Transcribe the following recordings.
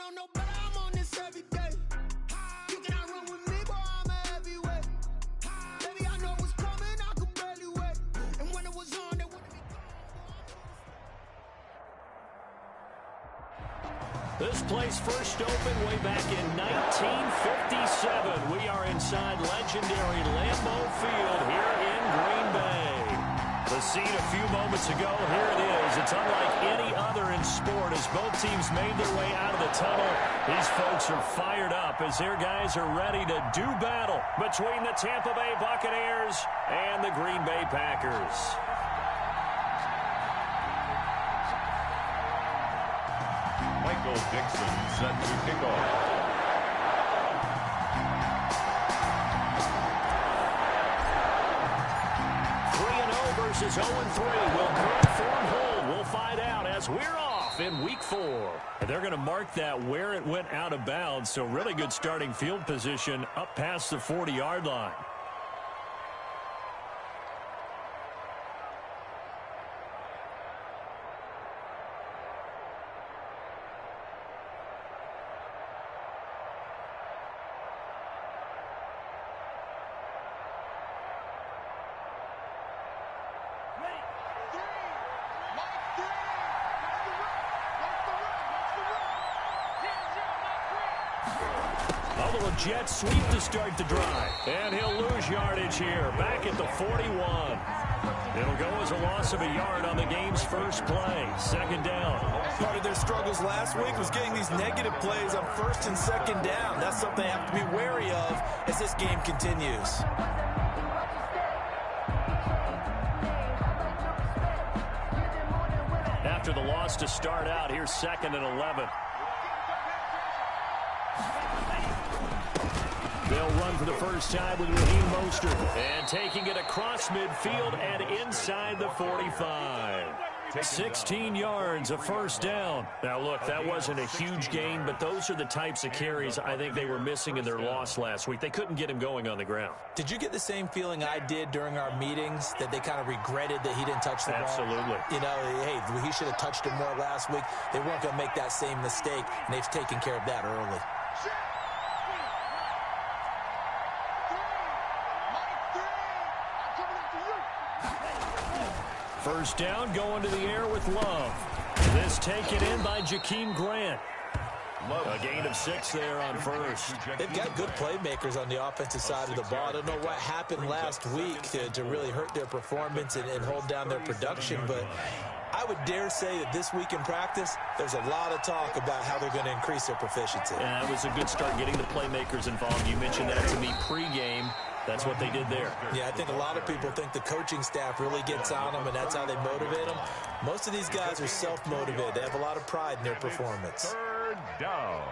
don't know better, I'm on this every day. You cannot run with me, boy, I'm a heavyweight. Baby, I know what's coming, I could barely wait. And when it was on, they wouldn't be This place first opened way back in 1957. We are inside legendary Lambeau Field here in Green Bay. The scene a few moments ago, here it is. It's unlike any other in sport as both teams made their way out of the tunnel. These folks are fired up as their guys are ready to do battle between the Tampa Bay Buccaneers and the Green Bay Packers. Michael Dixon set to kick off. Versus 0-3. Will current form hold? We'll find out as we're off in week 4. And they're going to mark that where it went out of bounds. So really good starting field position up past the 40-yard line. Jet sweep to start the drive. And he'll lose yardage here. Back at the 41. It'll go as a loss of a yard on the game's first play. Second down. Part of their struggles last week was getting these negative plays on first and second down. That's something they have to be wary of as this game continues. After the loss to start out, here's 2nd and 11. They'll run for the first time with Raheem Mostert. And taking it across midfield and inside the 45. 16 yards, a first down. Now, look, that wasn't a huge gain, but those are the types of carries I think they were missing in their loss last week. They couldn't get him going on the ground. Did you get the same feeling I did during our meetings, that they kind of regretted that he didn't touch the ball? Absolutely. You know, hey, he should have touched it more last week. They weren't going to make that same mistake, and they've taken care of that early. First down, going to the air with Love. This taken in by Jakeem Grant. A gain of 6 there on first. They've got good playmakers on the offensive side of the ball. I don't know what happened last week to really hurt their performance and hold down their production, but I would dare say that this week in practice, there's a lot of talk about how they're going to increase their proficiency. And that was a good start getting the playmakers involved. You mentioned that to me pregame. That's what they did there. Yeah, I think a lot of people think the coaching staff really gets on them, and that's how they motivate them. Most of these guys are self-motivated. They have a lot of pride in their performance. Third down.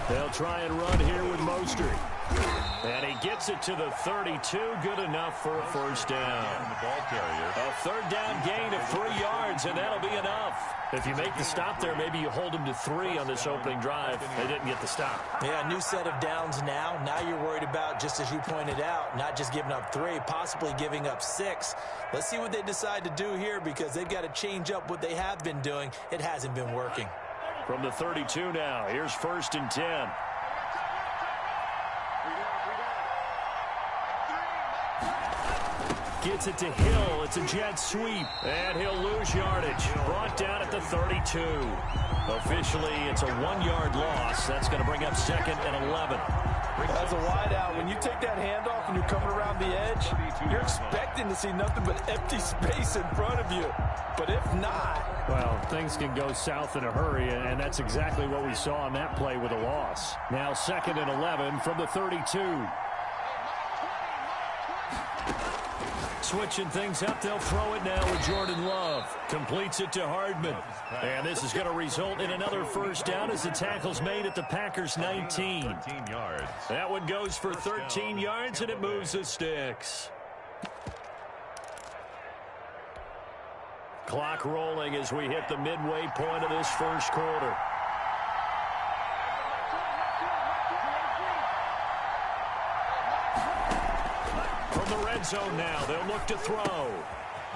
They'll try and run here with Mostert. And he gets it to the 32. Good enough for a first down. A third down gain of 3 yards, and that'll be enough. If you make the stop there, maybe you hold them to 3 on this opening drive. They didn't get the stop. Yeah, new set of downs now. Now you're worried about, just as you pointed out, not just giving up 3, possibly giving up 6. Let's see what they decide to do here, because they've got to change up what they have been doing. It hasn't been working. From the 32 now, here's 1st and 10. Gets it to Hill. It's a jet sweep. And he'll lose yardage. Brought down at the 32. Officially, it's a 1-yard loss. That's going to bring up 2nd and 11. As a wideout, when you take that handoff and you're coming around the edge, you're expecting to see nothing but empty space in front of you. But if not... Well, things can go south in a hurry, and that's exactly what we saw on that play with a loss. Now 2nd and 11 from the 32. Switching things up, they'll throw it now with Jordan Love. Completes it to Hardman. And this is going to result in another first down as the tackle's made at the Packers' 19. That one goes for 13 yards, and it moves the sticks. Clock rolling as we hit the midway point of this first quarter. red zone now. They'll look to throw.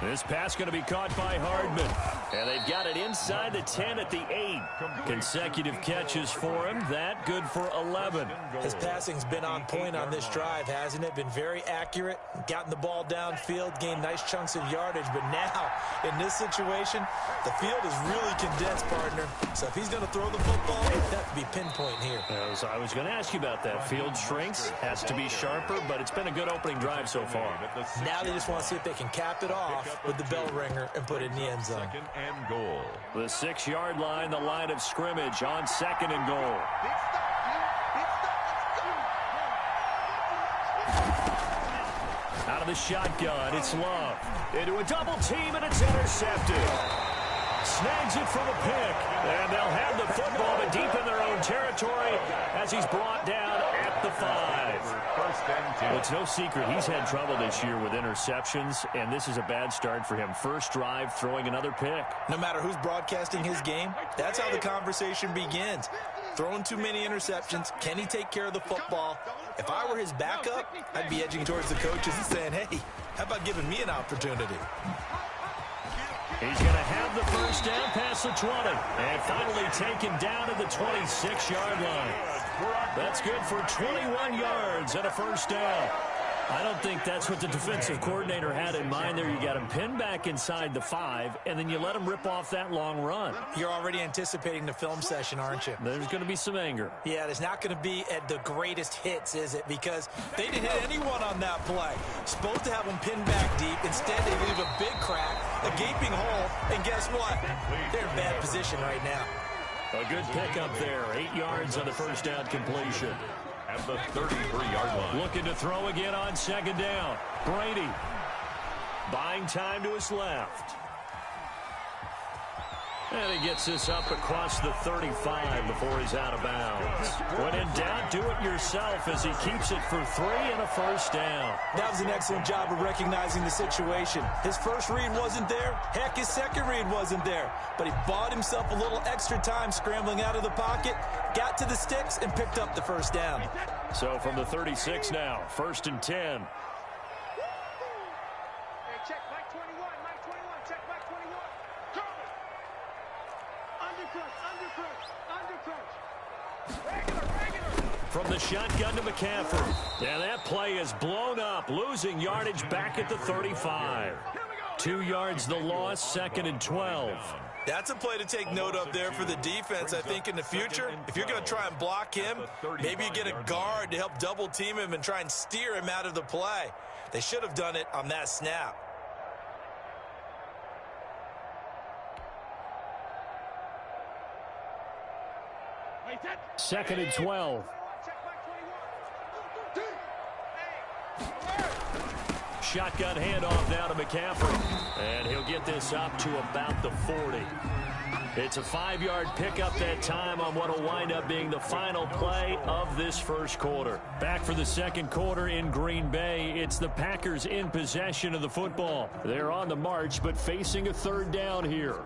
This pass going to be caught by Hardman. And they've got it inside the 10 at the 8. Consecutive catches for him. That good for 11. His passing's been on point on this drive, hasn't it? Been very accurate. Gotten the ball downfield, gained nice chunks of yardage. But now, in this situation, the field is really condensed, partner. So if he's going to throw the football, it'd have to be pinpoint here. I was going to ask you about that. Field shrinks, has to be sharper, but it's been a good opening drive so far. Now they just want to see if they can cap it off with the bell ringer and put it in the end zone. Second and goal. The 6-yard line, the line of scrimmage on 2nd and goal. Out of the shotgun, it's Love. Into a double team, and it's intercepted. Snags it for the pick, and they'll have the football but deep in their own territory as he's brought down at the 5. First and 10. Well, it's no secret he's had trouble this year with interceptions, and this is a bad start for him. First drive, throwing another pick. No matter who's broadcasting his game, that's how the conversation begins. Throwing too many interceptions, can he take care of the football? If I were his backup, I'd be edging towards the coaches and saying, hey, how about giving me an opportunity? He's going to have the first down past the 20. And finally taken down at the 26-yard line. That's good for 21 yards and a first down. I don't think that's what the defensive coordinator had in mind there. You got him pinned back inside the 5, and then you let him rip off that long run. You're already anticipating the film session, aren't you? There's going to be some anger. Yeah, there's not going to be at the greatest hits, is it? Because they didn't hit anyone on that play. Supposed to have them pinned back deep. Instead, they leave a big crack, a gaping hole, and guess what? They're in bad position right now. A good pickup there. 8 yards on the first down completion. At the 33-yard line. Looking to throw again on 2nd down. Brady buying time to his left. And he gets this up across the 35 before he's out of bounds. When in doubt, do it yourself as he keeps it for 3 and a first down. That was an excellent job of recognizing the situation. His first read wasn't there. Heck, his second read wasn't there. But he bought himself a little extra time scrambling out of the pocket, got to the sticks, and picked up the first down. So from the 36 now, 1st and 10. From the shotgun to McCaffrey. And that play is blown up, losing yardage back at the 35. 2 yards the loss, 2nd and 12. That's a play to take note of there for the defense, I think, in the future. If you're going to try and block him, maybe you get a guard to help double team him and try and steer him out of the play. They should have done it on that snap. Second and 12. Shotgun handoff now to McCaffrey. And he'll get this up to about the 40. It's a 5-yard pickup that time on what will wind up being the final play of this first quarter. Back for the second quarter in Green Bay. It's the Packers in possession of the football. They're on the march, but facing a 3rd down here.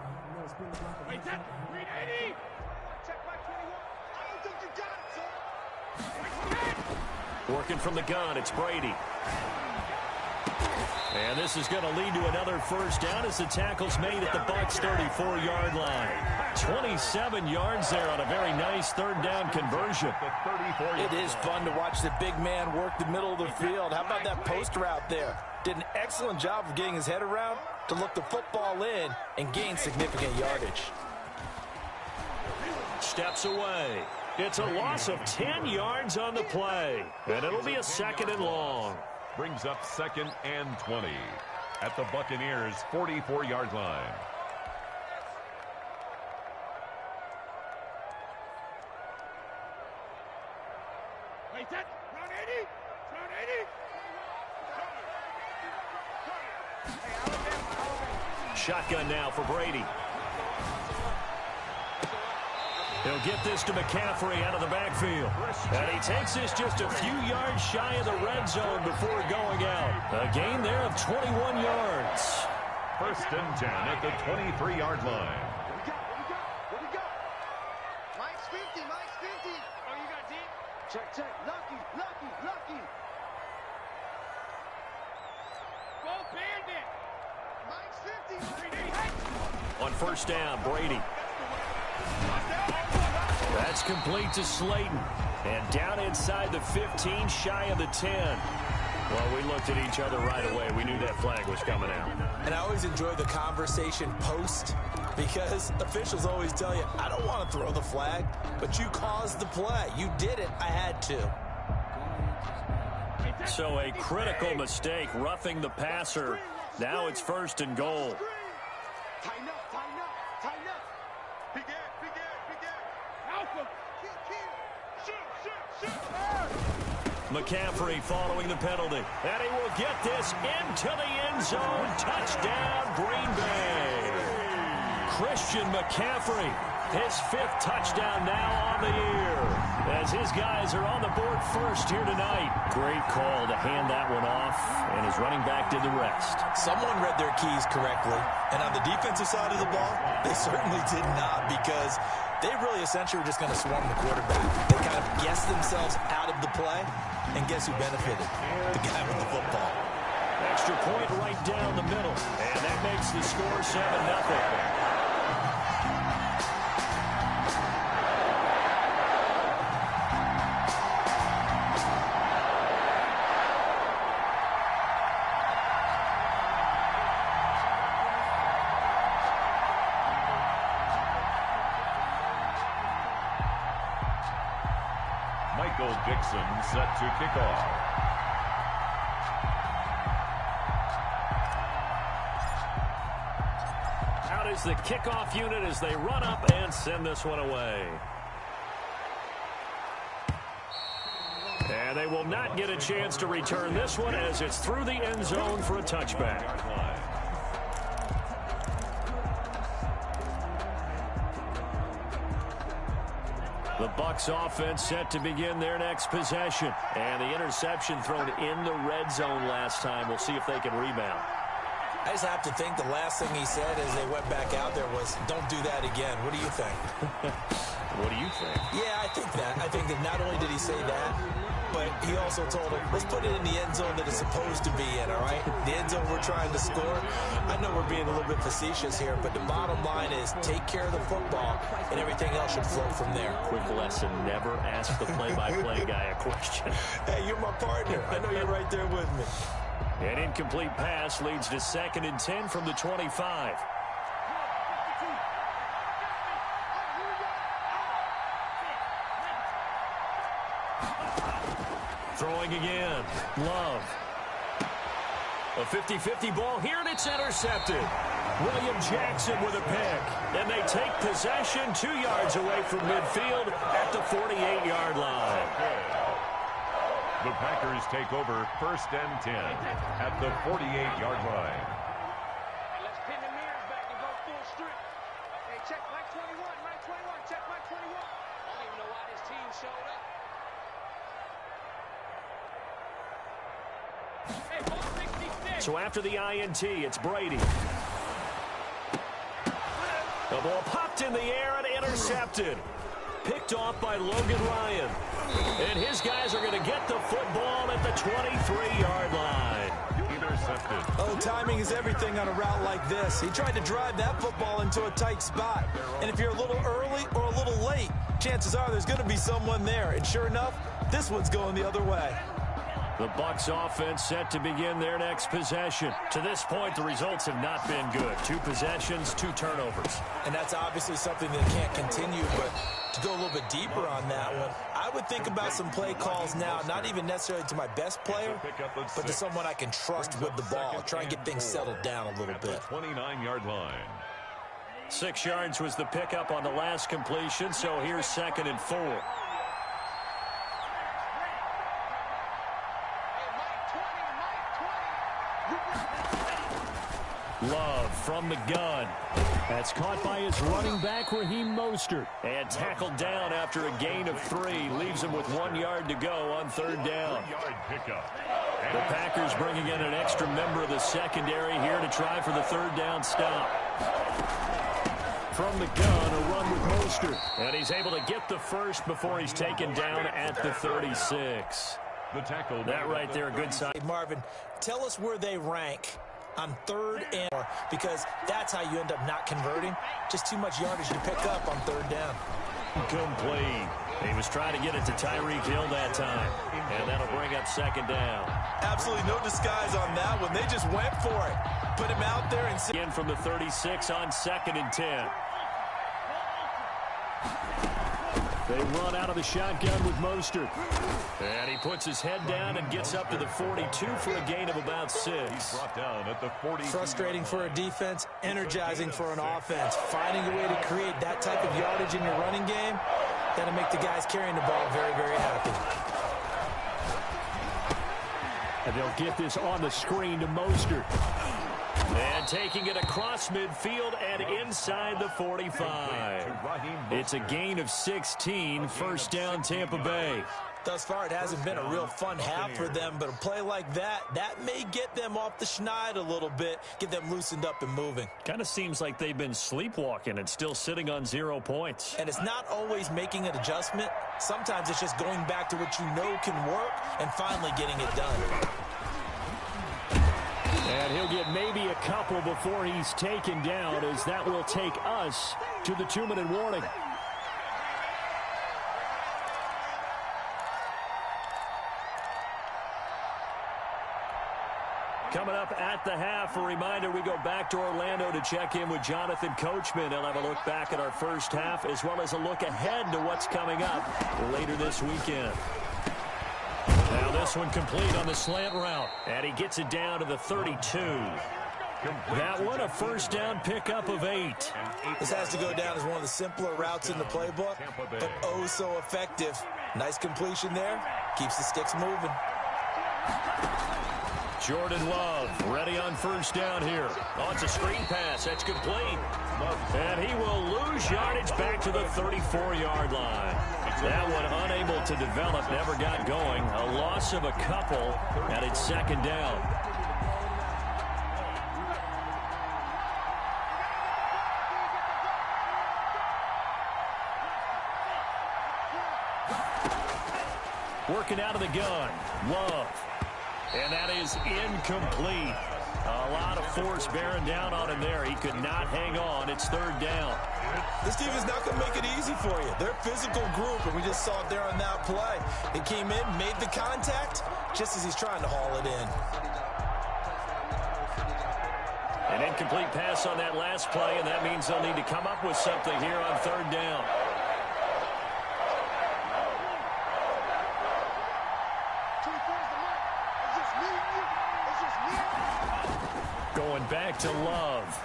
Working from the gun, it's Brady. And this is going to lead to another first down as the tackle's made at the Bucs' 34-yard line. 27 yards there on a very nice 3rd down conversion. It is fun to watch the big man work the middle of the field. How about that post route there? Did an excellent job of getting his head around to look the football in and gain significant yardage. Steps away. It's a loss of 10 yards on the play. And it'll be a 2nd and long. Brings up 2nd and 20 at the Buccaneers' 44-yard line. Shotgun now for Brady. He'll get this to McCaffrey out of the backfield. And he takes this just a few yards shy of the red zone before going out. A gain there of 21 yards. 1st and 10 at the 23-yard line. What do we got? Mike's 50, Mike's 50. Oh, you got deep? Check. Lucky. On first down, Brady. That's complete to Slayton. And down inside the 15, shy of the 10. Well, we looked at each other right away. We knew that flag was coming out. And I always enjoy the conversation post because officials always tell you, I don't want to throw the flag, but you caused the play. You did it. I had to. So a critical mistake, roughing the passer. Now it's first and goal. Tighten up, tighten up, tighten up. Big air, big air, big air. Alpha, kill. Shoot. McCaffrey following the penalty. And he will get this into the end zone. Touchdown, Green Bay. Christian McCaffrey, his 5th touchdown now on the year. As his guys are on the board first here tonight. Great call to hand that one off, and his running back did the rest. Someone read their keys correctly, and on the defensive side of the ball, they certainly did not because they really essentially were just going to swarm the quarterback. They kind of guessed themselves out of the play, and guess who benefited? The guy with the football. Extra point right down the middle, and that makes the score 7-0. Dixon set to kick off. Out is the kickoff unit as they run up and send this one away. And they will not get a chance to return this one as it's through the end zone for a touchback. The Bucs offense set to begin their next possession. And the interception thrown in the red zone last time. We'll see if they can rebound. I just have to think the last thing he said as they went back out there was, don't do that again. What do you think? What do you think? Yeah, I think that. I think that not only did he say that, but he also told him, let's put it in the end zone that it's supposed to be in, all right? The end zone we're trying to score. I know we're being a little bit facetious here, but the bottom line is take care of the football, and everything else should flow from there. Quick lesson, never ask the play-by-play guy a question. Hey, you're my partner. I know you're right there with me. An incomplete pass leads to 2nd and 10 from the 25. Throwing again. Love. A 50-50 ball here, and it's intercepted. William Jackson with a pick. And they take possession 2 yards away from midfield at the 48-yard line. The Packers take over 1st and 10 at the 48-yard line. Let's pin the mirrors back and go full strip. Hey, check Mike 21, Mike 21, check Mike 21. I don't even know why this team showed up. So after the INT, it's Brady. The ball popped in the air and intercepted. Picked off by Logan Ryan. And his guys are going to get the football at the 23-yard line. Intercepted. Oh, timing is everything on a route like this. He tried to drive that football into a tight spot. And if you're a little early or a little late, chances are there's going to be someone there. And sure enough, this one's going the other way. The Bucs offense set to begin their next possession. To this point, the results have not been good. 2 possessions, 2 turnovers. And that's obviously something that can't continue, but to go a little bit deeper on that one, I would think about some play calls now, not even necessarily to my best player, but to someone I can trust with the ball. Try and get things settled down a little bit. 29-yard line. 6 yards was the pickup on the last completion, so here's 2nd and 4. Love from the gun. That's caught by his running back, Raheem Mostert. And tackled down after a gain of 3. Leaves him with 1 yard to go on 3rd down. The Packers bringing in an extra member of the secondary here to try for the 3rd down stop. From the gun, a run with Mostert. And he's able to get the first before he's taken down at the 36. The tackle. That right there, a good sign. Hey, Marvin, tell us where they rank on 3rd and 4, because that's how you end up not converting. Just too much yardage to pick up on 3rd down. Complete. He was trying to get it to Tyreek Hill that time, and that'll bring up 2nd down. Absolutely no disguise on that one. They just went for it. Put him out there and in from the 36 on 2nd and 10. They run out of the shotgun with Mostert. And he puts his head down and gets up to the 42 for a gain of about 6. Brought down at the 40. Frustrating for a defense, energizing for an offense. Finding a way to create that type of yardage in your running game, that'll make the guys carrying the ball very, very happy. And they'll get this on the screen to Mostert. And taking it across midfield and inside the 45. It's a gain of 16, 1st down Tampa Bay. Thus far, it hasn't been a real fun half for them, but a play like that may get them off the schneid a little bit, get them loosened up and moving. Kind of seems like they've been sleepwalking and still sitting on 0 points. And it's not always making an adjustment. Sometimes it's just going back to what you know can work and finally getting it done. And he'll get maybe a couple before he's taken down, as that will take us to the 2-minute warning. Coming up at the half, a reminder, we go back to Orlando to check in with Jonathan Coachman. He'll have a look back at our first half, as well as a look ahead to what's coming up later this weekend. Now this one complete on the slant route, and he gets it down to the 32. That one a 1st down pickup of 8. This has to go down as one of the simpler routes in the playbook, but oh so effective. Nice completion there. Keeps the sticks moving. Jordan Love ready on 1st down here. Oh, it's a screen pass. That's complete. And he will lose yardage back to the 34-yard line. That one unable to develop, never got going. A loss of a couple, and it's 2nd down. Working out of the gun. Love. And that is incomplete. A lot of force bearing down on him there. He could not hang on. It's 3rd down. This team is not going to make it easy for you. They're a physical group, and we just saw it there on that play. He came in, made the contact, just as he's trying to haul it in. An incomplete pass on that last play, and that means they'll need to come up with something here on 3rd down. Going back to Love.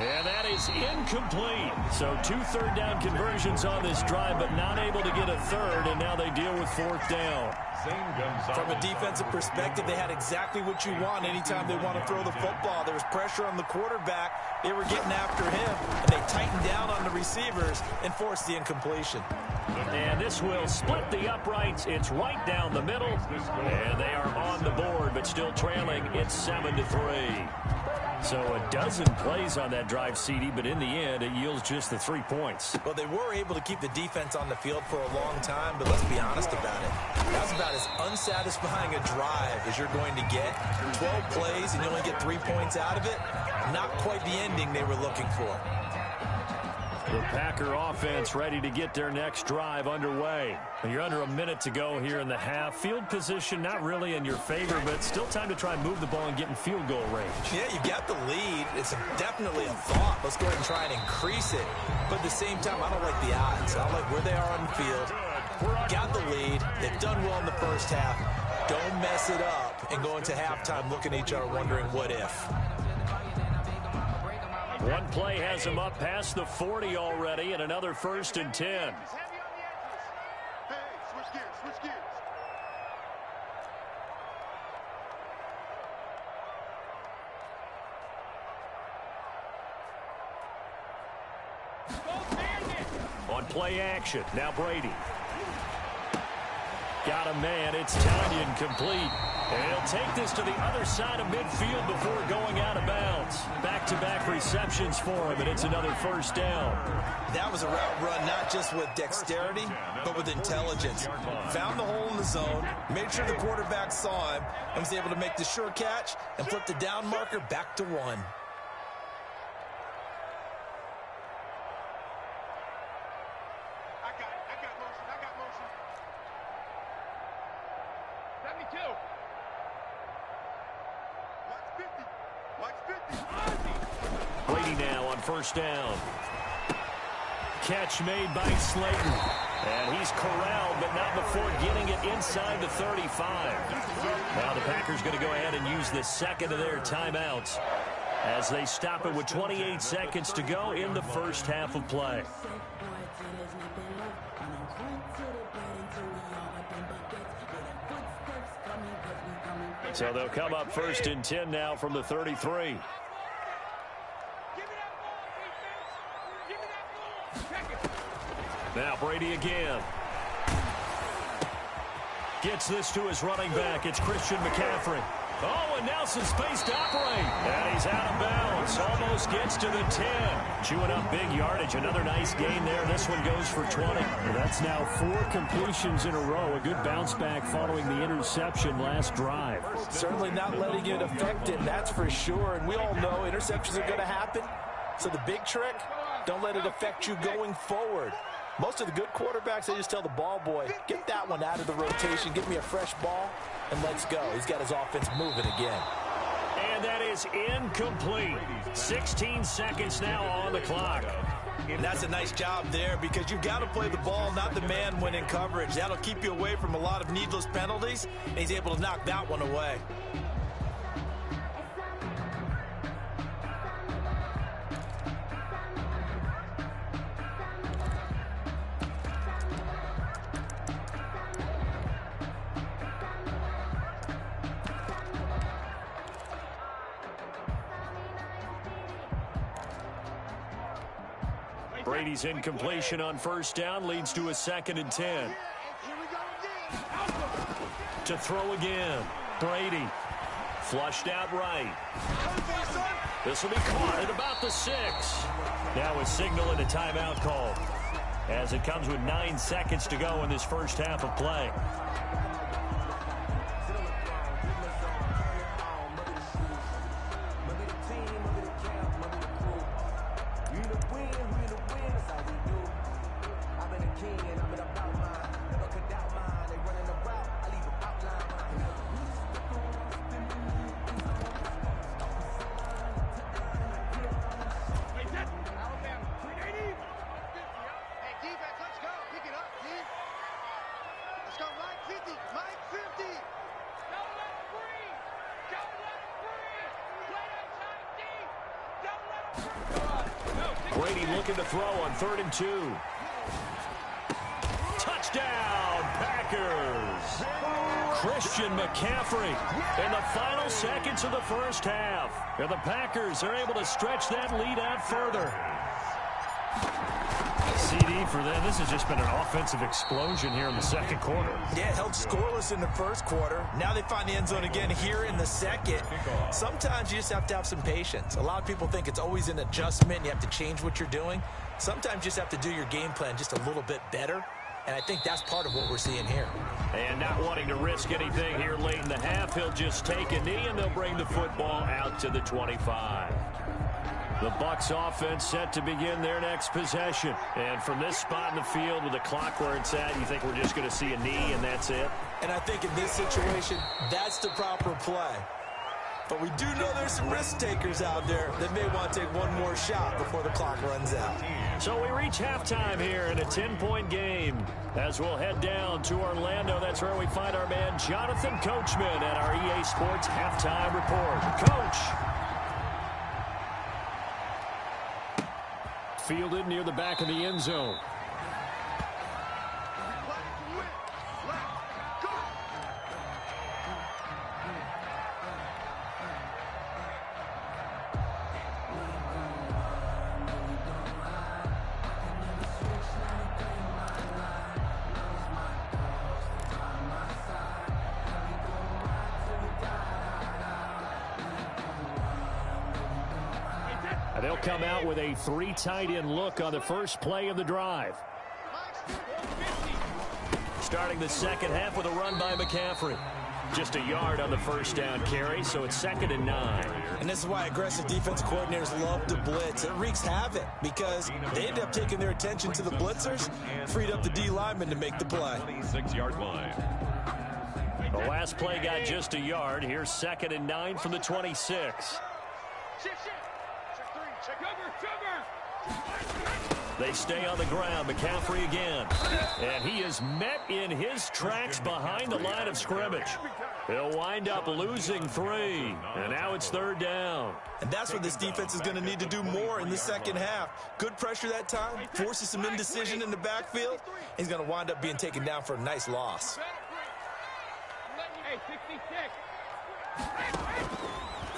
And that is incomplete. So 2 3rd down conversions on this drive, but not able to get a 3rd, and now they deal with 4th down. From a defensive perspective, they had exactly what you want anytime they want to throw the football. There was pressure on the quarterback. They were getting after him, and they tightened down on the receivers and forced the incompletion. And this will split the uprights. It's right down the middle, and they are on the board, but still trailing. It's 7-3. So a dozen plays on that drive, CD, but in the end, it yields just the 3 points. Well, they were able to keep the defense on the field for a long time, but let's be honest about it. That's about as unsatisfying a drive as you're going to get. 12 plays, and you only get 3 points out of it. Not quite the ending they were looking for. The Packer offense ready to get their next drive underway. You're under a minute to go here in the half. Field position not really in your favor, but still time to try and move the ball and get in field goal range. Yeah, you've got the lead. It's definitely a thought. Let's go ahead and try and increase it. But at the same time, I don't like the odds. I like where they are on the field. Got the lead. They've done well in the first half. Don't mess it up and go into halftime looking at each other wondering what if. One play has him up past the 40 already, and another 1st and 10. On play action, now Brady. Got a man, it's Tanyan complete. And he'll take this to the other side of midfield before going out of bounds. Back-to-back receptions for him, and it's another first down. That was a route run not just with dexterity, but with intelligence. Found the hole in the zone, made sure the quarterback saw him, and was able to make the sure catch and flip the down marker back to 1. Brady now on first down. Catch made by Slayton. And he's corralled, but not before getting it inside the 35. Now the Packers going to go ahead and use the second of their timeouts as they stop it with 28 seconds to go in the first half of play. So they'll come up first and 10 now from the 33. Now Brady again. Gets this to his running back. It's Christian McCaffrey. Oh, and now some space to operate. And he's out of bounds. Almost gets to the 10. Chewing up big yardage. Another nice gain there. This one goes for 20. Well, that's now 4 completions in a row. A good bounce back following the interception last drive. Certainly not letting it affect him, that's for sure. And we all know interceptions are going to happen. So the big trick, don't let it affect you going forward. Most of the good quarterbacks, they just tell the ball boy, get that one out of the rotation, give me a fresh ball, and let's go. He's got his offense moving again. And that is incomplete. 16 seconds now on the clock. And that's a nice job there because you've got to play the ball, not the man when in coverage. That'll keep you away from a lot of needless penalties, and he's able to knock that one away. Brady's incompletion on first down leads to a 2nd and 10. To throw again. Brady. Flushed out right. This will be caught at about the 6. Now a signal and a timeout call as it comes with 9 seconds to go in this first half of play. Brady looking to throw on 3rd and 2. Touchdown, Packers. Christian McCaffrey in the final seconds of the first half. And the Packers are able to stretch that lead out further. CD for them. This has just been an offensive explosion here in the second quarter. Yeah, held scoreless in the first quarter. Now they find the end zone again here in the second. Sometimes you just have to have some patience. A lot of people think it's always an adjustment. You have to change what you're doing. Sometimes you just have to do your game plan just a little bit better. And I think that's part of what we're seeing here. And not wanting to risk anything here late in the half, he'll just take a knee and they'll bring the football out to the 25. The Bucs offense set to begin their next possession. And from this spot in the field with the clock where it's at, you think we're just going to see a knee and that's it? And I think in this situation, that's the proper play. But we do know there's some risk takers out there that may want to take one more shot before the clock runs out. So we reach halftime here in a 10-point game. As we'll head down to Orlando, that's where we find our man Jonathan Coachman at our EA Sports Halftime Report. Coach. Fielded near the back of the end zone. And they'll come out with a 3 tight end look on the first play of the drive. Starting the second half with a run by McCaffrey. Just a yard on the first down carry, so it's 2nd and 9. And this is why aggressive defense coordinators love to blitz. It wreaks havoc because they end up taking their attention to the blitzers, freed up the D lineman to make the play. 26-yard line. The last play got just a yard. Here's 2nd and 9 from the 26. They stay on the ground. McCaffrey again. And he is met in his tracks behind the line of scrimmage. He'll wind up losing 3. And now it's 3rd down. And that's what this defense is going to need to do more in the second half. Good pressure that time. Forces some indecision in the backfield. He's going to wind up being taken down for a nice loss.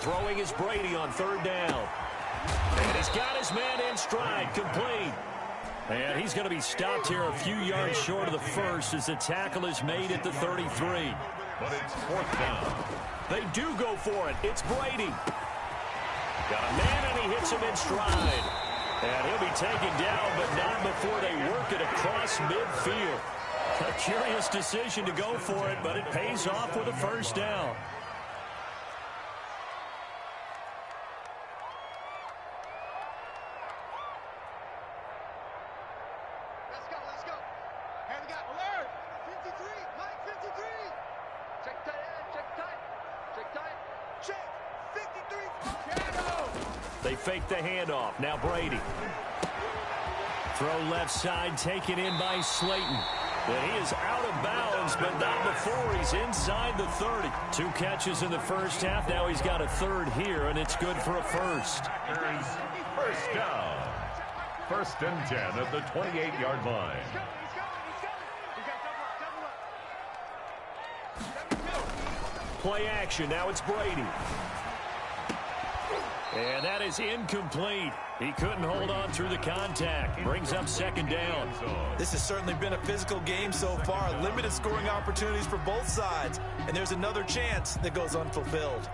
Throwing is Brady on 3rd down. And he's got his man in stride, complete. And he's going to be stopped here a few yards short of the first as the tackle is made at the 33. But it's 4th down. They do go for it. It's Brady. Got a man, and he hits him in stride. And he'll be taken down, but not before they work it across midfield. A curious decision to go for it, but it pays off with a first down. Let's go. Here we go. Alert. 53. Mike 53. Check tight end. Check tight. Check tight. Check. 53. Shadow. They fake the handoff. Now Brady. Throw left side, taken in by Slayton. And he is out of bounds, but not before he's inside the 30. 2 catches in the first half. Now he's got a 3rd here, and it's good for a first. Here's first down. 1st and 10 at the 28-yard line. Play action. Now it's Brady. And that is incomplete. He couldn't hold on through the contact. Brings up 2nd down. This has certainly been a physical game so far. Limited scoring opportunities for both sides. And there's another chance that goes unfulfilled.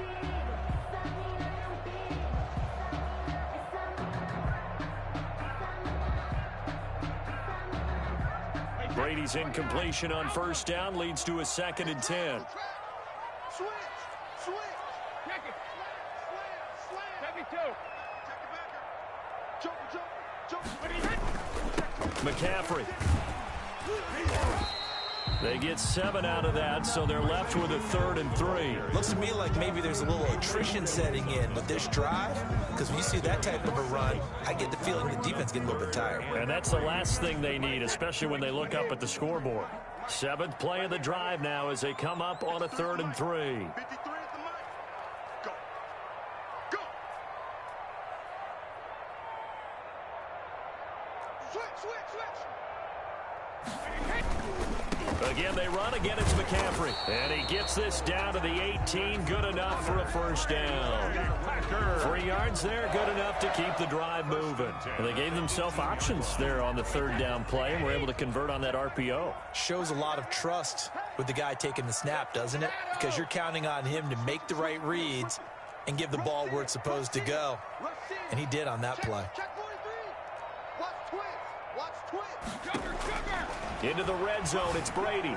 Brady's incompletion on 1st down leads to a 2nd and 10. Switch. Check it. Slam. Check it too. Check it back. Jump. McCaffrey. They get 7 out of that, so they're left with a 3rd and 3. Looks to me like maybe there's a little attrition setting in with this drive, because when you see that type of a run, I get the feeling the defense getting a little bit tired. And that's the last thing they need, especially when they look up at the scoreboard. 7th play of the drive now as they come up on a 3rd and 3. 53 at the mic. Go. Switch. Again, they run. Again, it's McCaffrey. And he gets this down to the 18. Good enough for a first down. 3 yards there. Good enough to keep the drive moving. And they gave themselves options there on the 3rd down play and were able to convert on that RPO. Shows a lot of trust with the guy taking the snap, doesn't it? Because you're counting on him to make the right reads and give the ball where it's supposed to go. And he did on that play. Check 43. Watch twist. Sugar. Into the red zone, it's Brady.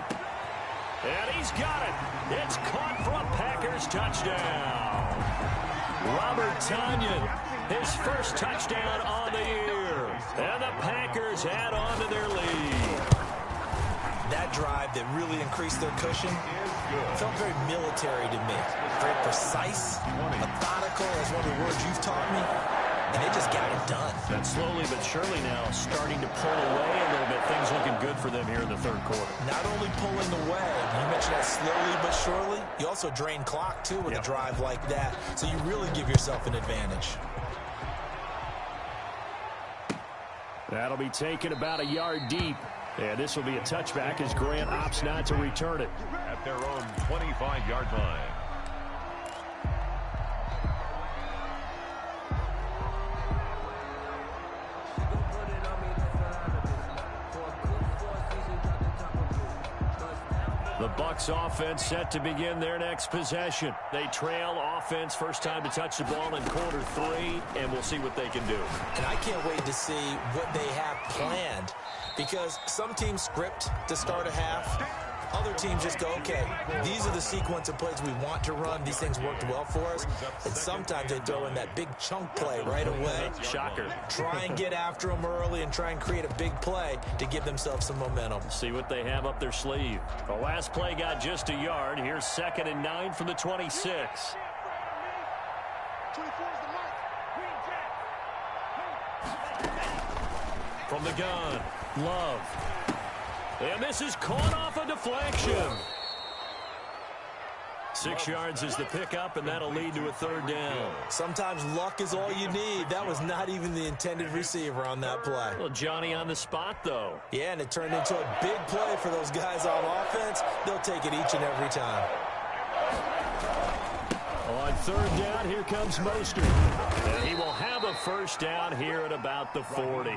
And he's got it. It's caught for a Packers touchdown. Robert Tonyan, his first touchdown on the year. And the Packers add on to their lead. That drive that really increased their cushion felt very military to me. Very precise, methodical, is one of the words you've taught me. And they just got it done. And slowly but surely now starting to pull away a little bit. Things looking good for them here in the 3rd quarter. Not only pulling away, you mentioned that slowly but surely, you also drain clock too with a drive like that. So you really give yourself an advantage. That'll be taken about a yard deep. And this will be a touchback as Grant opts not to return it. At their own 25-yard line. The Bucs offense set to begin their next possession. They trail offense, first time to touch the ball in quarter 3, and we'll see what they can do. And I can't wait to see what they have planned, because some teams script to start a half. Other teams just go, okay, these are the sequence of plays we want to run. These things worked well for us. And sometimes they throw in that big chunk play right away. Shocker. Try and get after them early and try and create a big play to give themselves some momentum. See what they have up their sleeve. The last play got just a yard. Here's 2nd and 9 from the 26. From the gun, Love. And this is caught off a deflection. 6 yards is the pickup, and that'll lead to a 3rd down. Sometimes luck is all you need. That was not even the intended receiver on that play. Well, Johnny on the spot, though. Yeah, and it turned into a big play for those guys on offense. They'll take it each and every time. On 3rd down, here comes Mostert. And he will have a 1st down here at about the 40.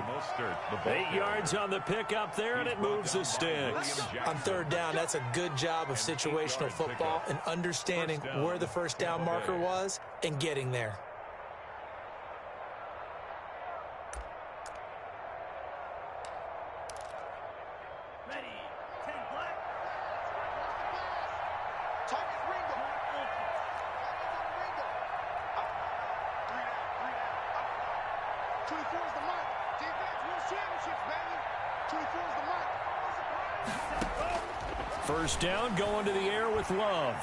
8 yards on the pickup there, and it moves the sticks. On 3rd down, that's a good job of situational football and understanding where the 1st down marker was and getting there. First down, going to the air with Love.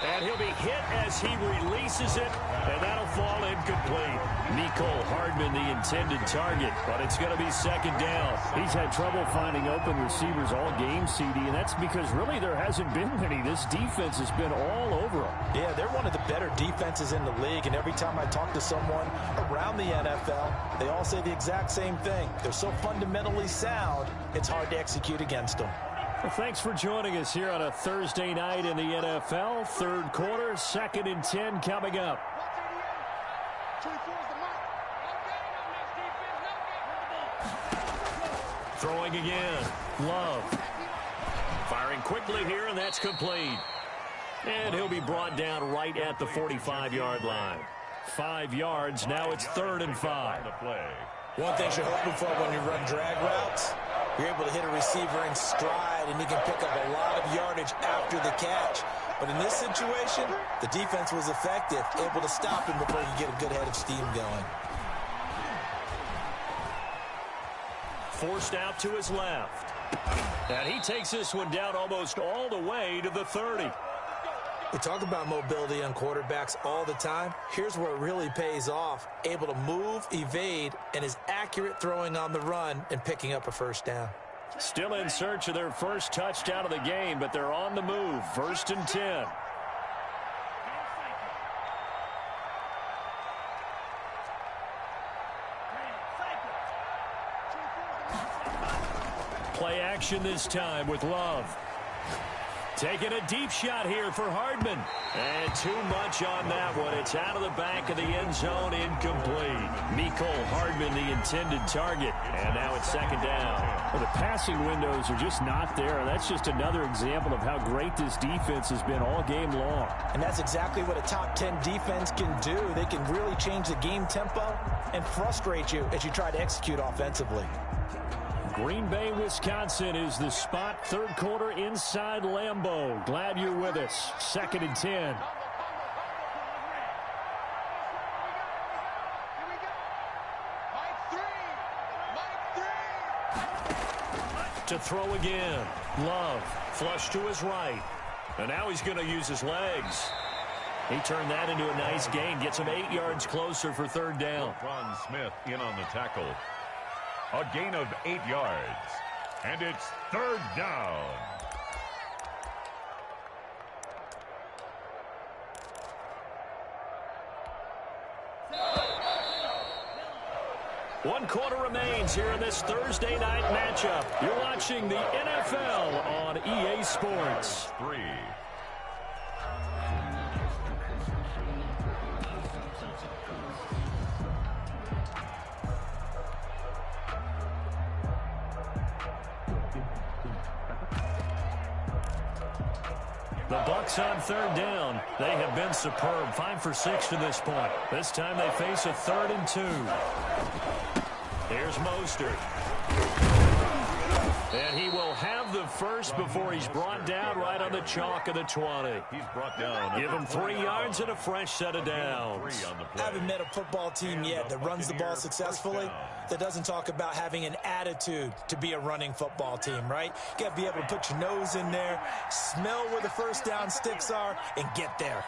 And he'll be hit as he releases it, and that'll fall incomplete. Mecole Hardman, the intended target, but it's going to be 2nd down. He's had trouble finding open receivers all game, CD, and that's because really there hasn't been many. This defense has been all over them. Yeah, they're one of the better defenses in the league, and every time I talk to someone around the NFL, they all say the exact same thing. They're so fundamentally sound, it's hard to execute against them. Well, thanks for joining us here on a Thursday night in the NFL. 3rd quarter, 2nd and 10 coming up. Throwing again. Love. Firing quickly here, and that's complete. And he'll be brought down right at the 45-yard line. 5 yards. Now it's 3rd and 5. One thing you're hoping for when you run drag routes, you're able to hit a receiver in stride, and he can pick up a lot of yardage after the catch. But in this situation, the defense was effective, able to stop him before he could get a good head of steam going. Forced out to his left. And he takes this one down almost all the way to the 30. We talk about mobility on quarterbacks all the time. Here's where it really pays off. Able to move, evade, and is accurate throwing on the run and picking up a 1st down. Still in search of their first touchdown of the game, but they're on the move. 1st and 10. Play action this time with Love. Taking a deep shot here for Hardman. And too much on that one. It's out of the back of the end zone, incomplete. Mecole Hardman, the intended target. And now it's 2nd down. Well, the passing windows are just not there. That's just another example of how great this defense has been all game long. And that's exactly what a top 10 defense can do. They can really change the game tempo and frustrate you as you try to execute offensively. Green Bay, Wisconsin is the spot. 3rd quarter inside Lambeau. Glad you're with us. 2nd and 10. To throw again. Love. Flush to his right. And now he's going to use his legs. He turned that into a nice gain. Gets him 8 yards closer for 3rd down. Ron Smith in on the tackle. A gain of 8 yards. And it's 3rd down. One quarter remains here in this Thursday night matchup. You're watching the NFL on EA Sports. 3. The Bucs on third down. They have been superb. 5 for 6 to this point. This time they face a 3rd and 2. Here's Mostert. And he will have the first before he's brought down right on the chalk of the 20. He's brought down. Give him 3 yards and a fresh set of downs. I haven't met a football team yet that runs the ball successfully that doesn't talk about having an attitude to be a running football team, right? You got to be able to put your nose in there, smell where the first down sticks are, and get there.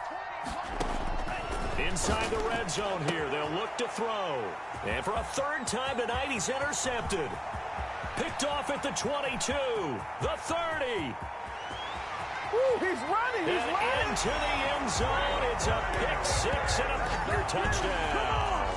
Inside the red zone here, they'll look to throw. And for a 3rd time tonight, he's intercepted. Picked off at the 22, the 30. Woo, he's running. And into the end zone. It's a pick 6 and a Packer touchdown.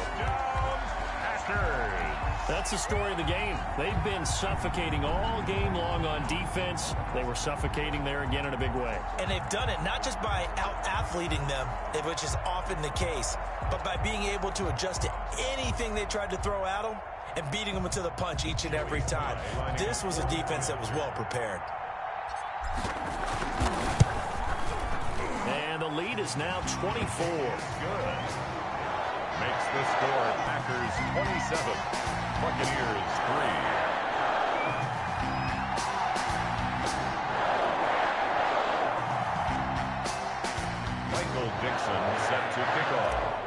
That's the story of the game. They've been suffocating all game long on defense. They were suffocating there again in a big way. And they've done it not just by out-athleting them, which is often the case, but by being able to adjust to anything they tried to throw at them and beating them to the punch each and every time. This was a defense that was well prepared. And the lead is now 24. Good. Makes the score Packers 27, Buccaneers 3. Michael Dixon set to kick off.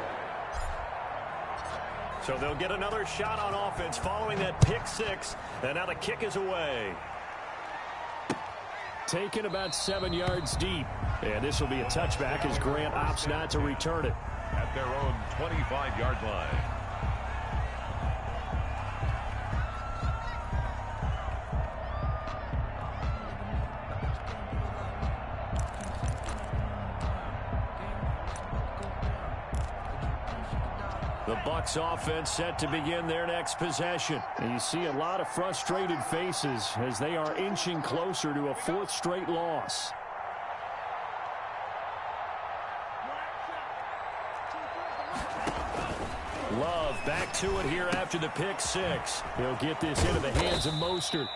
So they'll get another shot on offense following that pick 6. And now the kick is away. Taken about 7 yards deep. And this will be a touchback as Grant opts not to return it. At their own 25-yard line. The Bucs offense set to begin their next possession. And you see a lot of frustrated faces as they are inching closer to a 4th straight loss. Love back to it here after the pick 6. He'll get this into the hands of Mostert.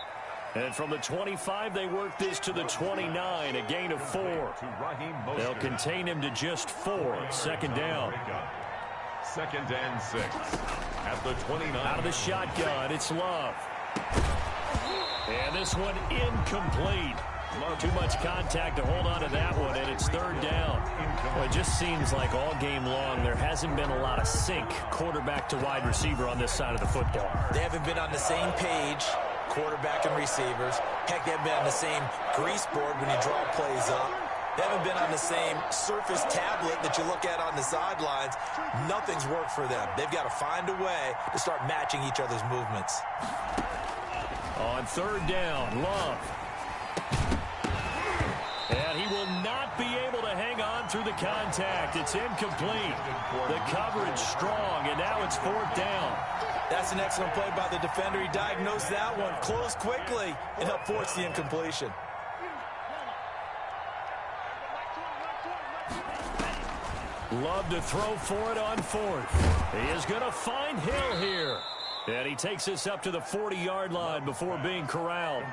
And from the 25, they work this to the 29, a gain of 4. They'll contain him to just 4. 2nd down. 2nd and 6. At the 29. Out of the shotgun, it's Love. And this one incomplete. Too much contact to hold on to that one, and it's 3rd down. Well, it just seems like all game long there hasn't been a lot of sync quarterback to wide receiver on this side of the football. They haven't been on the same page, quarterback and receivers. Heck, they haven't been on the same grease board when you draw plays up. They haven't been on the same surface tablet that you look at on the sidelines. Nothing's worked for them. They've got to find a way to start matching each other's movements. On 3rd down, Love. And he will not be able to hang on through the contact. It's incomplete. The coverage strong, and now it's 4th down. That's an excellent play by the defender. He diagnosed that one, closed quickly, and helped force the incompletion. Love to throw for it on 4th. He is going to find Hill here. And he takes us up to the 40-yard line before being corralled.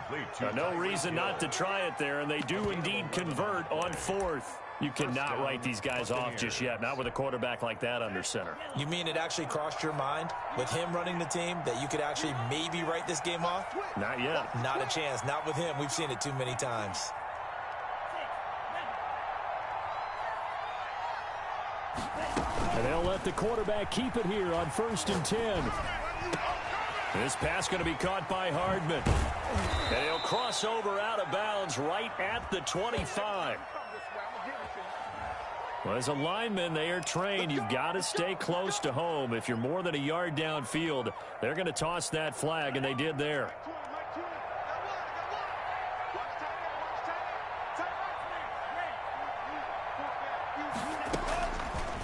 No reason not to try it there, and they do indeed convert on 4th. You cannot write these guys off just yet, not with a quarterback like that under center. You mean it actually crossed your mind with him running the team that you could actually maybe write this game off? Not yet. Not a chance. Not with him. We've seen it too many times. And they'll let the quarterback keep it here on 1st and 10. This pass going to be caught by Hardman. And he'll cross over out of bounds right at the 25. Well, as a lineman, they are trained. You've got to stay close to home. If you're more than a yard downfield, they're going to toss that flag, and they did there.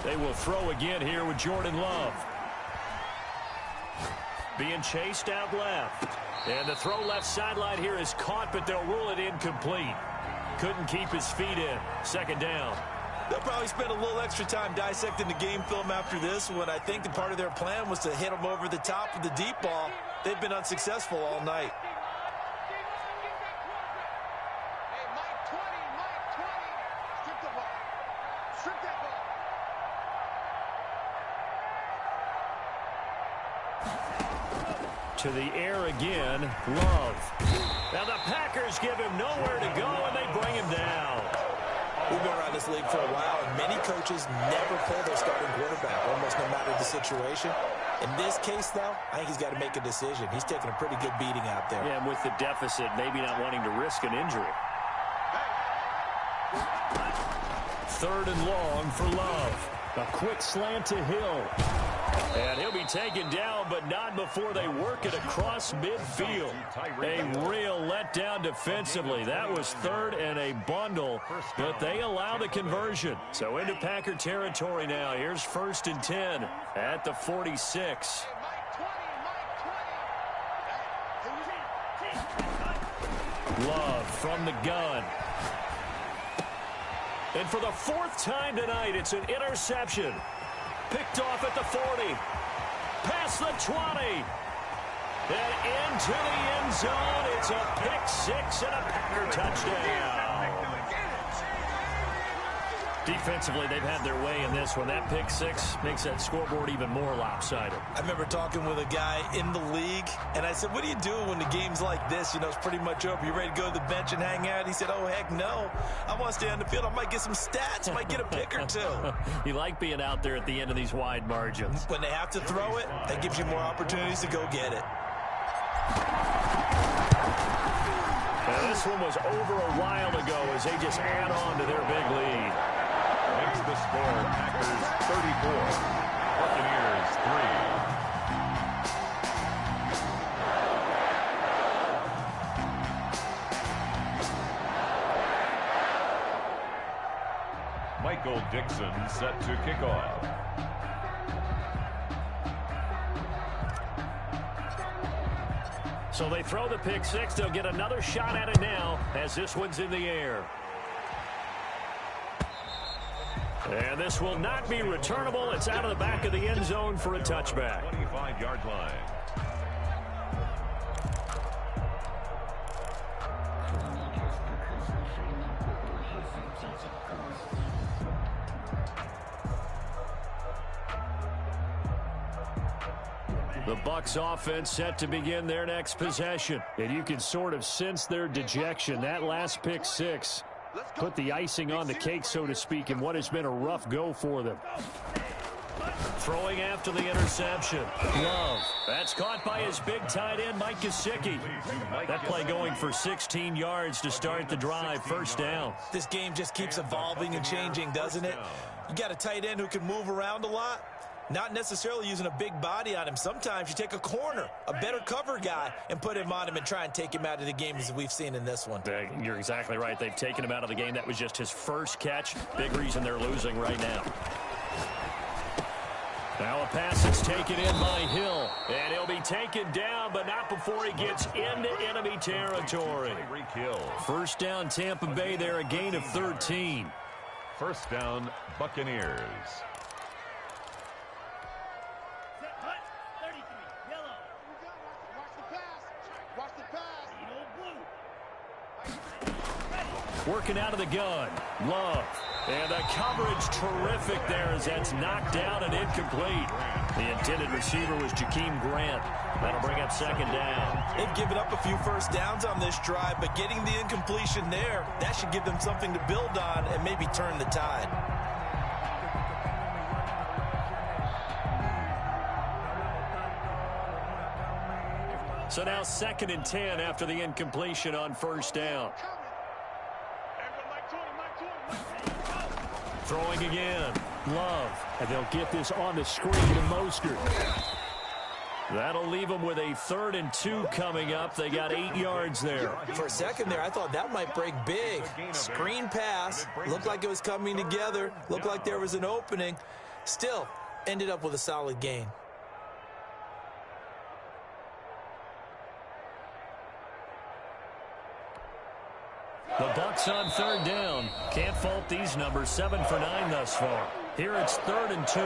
They will throw again here with Jordan Love. Being chased out left. And the throw left sideline here is caught, but they'll rule it incomplete. Couldn't keep his feet in. 2nd down. They'll probably spend a little extra time dissecting the game film after this one. I think the part of their plan was to hit them over the top of the deep ball. They've been unsuccessful all night. Hey, Mike 20, Mike 20. To the air again, Love. Now the Packers give him nowhere to go, and they bring him down. We've been around this league for a while, and many coaches never pull their starting quarterback, almost no matter the situation. In this case, though, I think he's got to make a decision. He's taking a pretty good beating out there. Yeah, and with the deficit, maybe not wanting to risk an injury. 3rd and long for Love. A quick slant to Hill. And he'll be taken down, but not before they work it across midfield. A real letdown defensively. That was 3rd and a bundle, but they allow the conversion. So into Packer territory now. Here's 1st and 10 at the 46. Love from the gun. And for the 4th time tonight, it's an interception. Picked off at the 40. Past the 20. And into the end zone. It's a pick 6 and a Packer touchdown. Defensively, they've had their way in this one. That pick 6 makes that scoreboard even more lopsided. I remember talking with a guy in the league, and I said, what do you do when the game's like this? You know, it's pretty much over. You ready to go to the bench and hang out? He said, oh, heck no. I want to stay on the field. I might get some stats. Might get a pick or 2. You like being out there at the end of these wide margins. When they have to throw it, that gives you more opportunities to go get it. Now, this one was over a while ago as they just add on to their big lead. Makes the score Packers 34, Buccaneers 3. Michael Dixon set to kick off. So they throw the pick 6. They'll get another shot at it now as this one's in the air. And this will not be returnable. It's out of the back of the end zone for a touchback. 25-yard line. The Bucs offense set to begin their next possession. And you can sort of sense their dejection. That last pick 6 put the icing on the cake, so to speak, in what has been a rough go for them. Throwing after the interception. Love. That's caught by his big tight end, Mike Gesicki. That play going for 16 yards to start the drive. 1st down. This game just keeps evolving and changing, doesn't it? You got a tight end who can move around a lot. Not necessarily using a big body on him. Sometimes you take a corner, a better cover guy, and put him on him and try and take him out of the game as we've seen in this one. You're exactly right. They've taken him out of the game. That was just his first catch. Big reason they're losing right now. Now a pass is taken in by Hill. And he'll be taken down, but not before he gets into enemy territory. 1st down, Tampa Bay there, a gain of 13. 1st down, Buccaneers. Working out of the gun. Love. And the coverage terrific there as that's knocked down and incomplete. The intended receiver was Jakeem Grant. That'll bring up 2nd down. They've given up a few 1st downs on this drive, but getting the incompletion there, that should give them something to build on and maybe turn the tide. So now 2nd and 10 after the incompletion on 1st down. Throwing again. Love. And they'll get this on the screen to Mostert. That'll leave them with a 3rd and 2 coming up. They got 8 yards there. For a second there, I thought that might break big. Screen pass. Looked like it was coming together. Looked like there was an opening. Still, ended up with a solid gain. The Bucs on 3rd down. Can't fault these numbers. 7 for 9 thus far. Here it's 3rd and 2.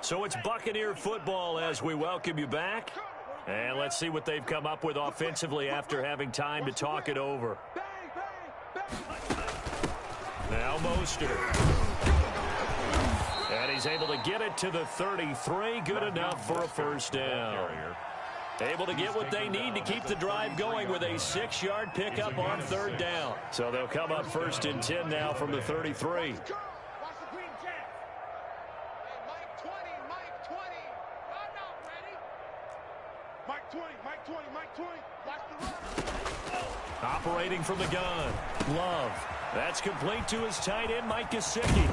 So it's Buccaneer football as we welcome you back. And let's see what they've come up with offensively after having time to talk it over. Now Mostert. And he's he's able to get it to the 33. Good enough for a first down. Able to get what they need to keep the drive going with a 6-yard pickup on third down. So they'll come up first and 10 now from the 33. Operating from the gun. Love. That's complete to his tight end, Mike Gesicki.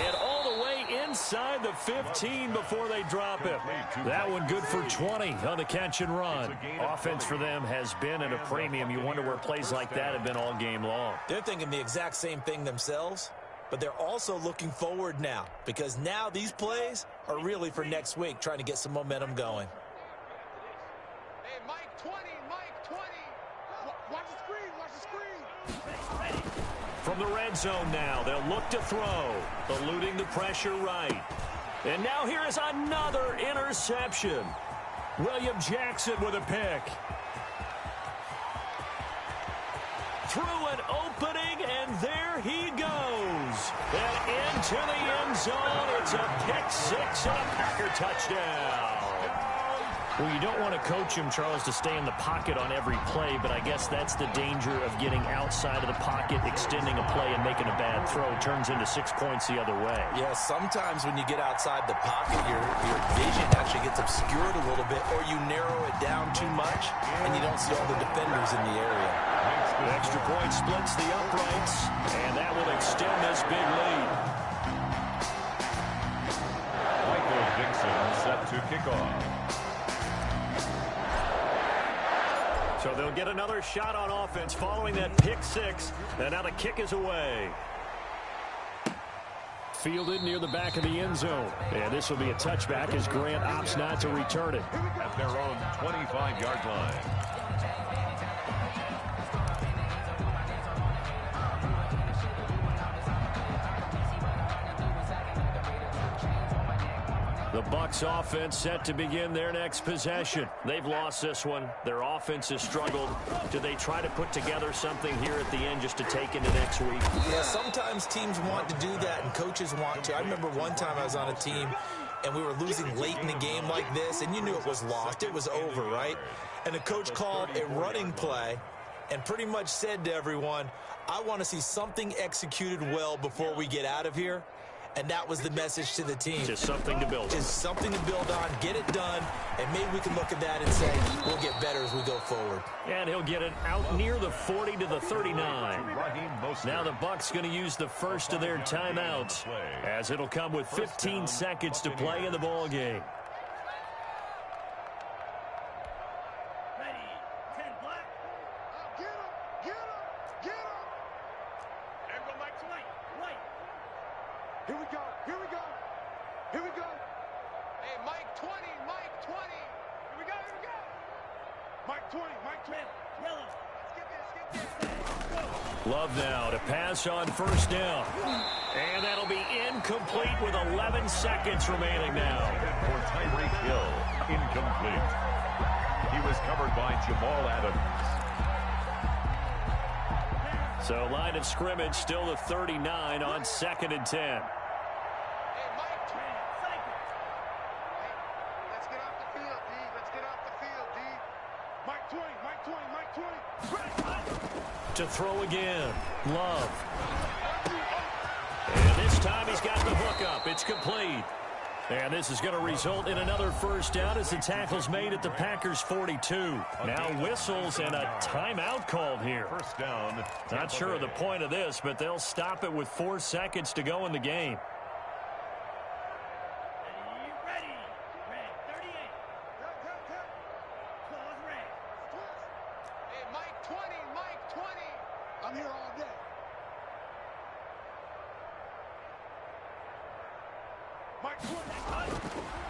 And all the way inside the 15 before they drop it. That one good for 20 on the catch and run. Offense for them has been at a premium. You wonder where plays like that have been all game long. They're thinking the exact same thing themselves, but they're also looking forward now, because now these plays are really for next week, trying to get some momentum going. Hey, Mike 20, Mike 20. Watch the screen, watch the screen. From the red zone now, they'll look to throw, eluding the pressure right. And now here is another interception. William Jackson with a pick. Through an opening, and there he goes. And into the end zone, it's a pick six and a Packer touchdown. Well, you don't want to coach him, Charles, to stay in the pocket on every play, but I guess that's the danger of getting outside of the pocket, extending a play, and making a bad throw. Turns into 6 points the other way. Yeah, sometimes when you get outside the pocket, your vision actually gets obscured a little bit, or you narrow it down too much, and you don't see all the defenders in the area. The extra point splits the uprights, and that will extend this big lead. Michael Dixon set to kick off. So they'll get another shot on offense following that pick six, and now the kick is away. Fielded near the back of the end zone. And this will be a touchback as Grant opts not to return it. At their own 25-yard line. The Bucs offense set to begin their next possession. They've lost this one. Their offense has struggled. Do they try to put together something here at the end just to take into next week? Yeah, sometimes teams want to do that and coaches want to. I remember one time I was on a team and we were losing late in the game like this, and you knew it was lost. It was over, right? And the coach called a running play and pretty much said to everyone, I want to see something executed well before we get out of here. And that was the message to the team. Just something to build on. Just something to build on, get it done, and maybe we can look at that and say we'll get better as we go forward. And he'll get it out near the 40 to the 39. Now the Bucs going to use the first of their timeouts, as it'll come with 15 seconds to play in the ball game. Here we go, here we go, here we go. Hey, Mike 20, Mike 20. Here we go, here we go. Mike 20, Mike 20. Yellow. Let's get this. Love now to pass on first down. And that'll be incomplete with 11 seconds remaining now. For Tyreek Hill, incomplete. He was covered by Jamal Adams. So line of scrimmage still the 39 on 2nd and 10. To throw again. Love. And this time he's got the hook up. It's complete. And this is going to result in another first down as the tackle's made at the Packers 42. Now whistles and a timeout called here. First down. Not sure of the point of this, but they'll stop it with 4 seconds to go in the game.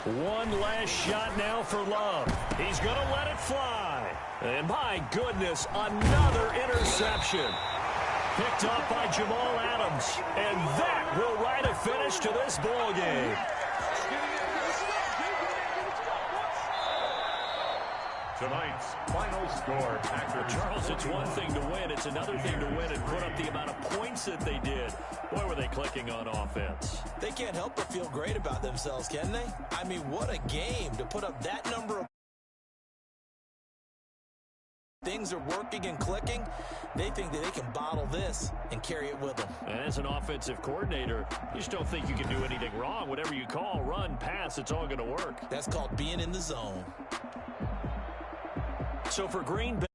One last shot now for Love. He's going to let it fly. And my goodness, another interception. Picked off by Jamal Adams. And that will write a finish to this ball game. Tonight's final score, Packers. Charles, it's one thing to win. It's another thing to win and put up the amount of points that they did. Boy, were they clicking on offense. They can't help but feel great about themselves, can they? I mean, what a game to put up that number of things are working and clicking. They think that they can bottle this and carry it with them. And as an offensive coordinator, you just don't think you can do anything wrong. Whatever you call, run, pass, it's all going to work. That's called being in the zone. So for Green Bay,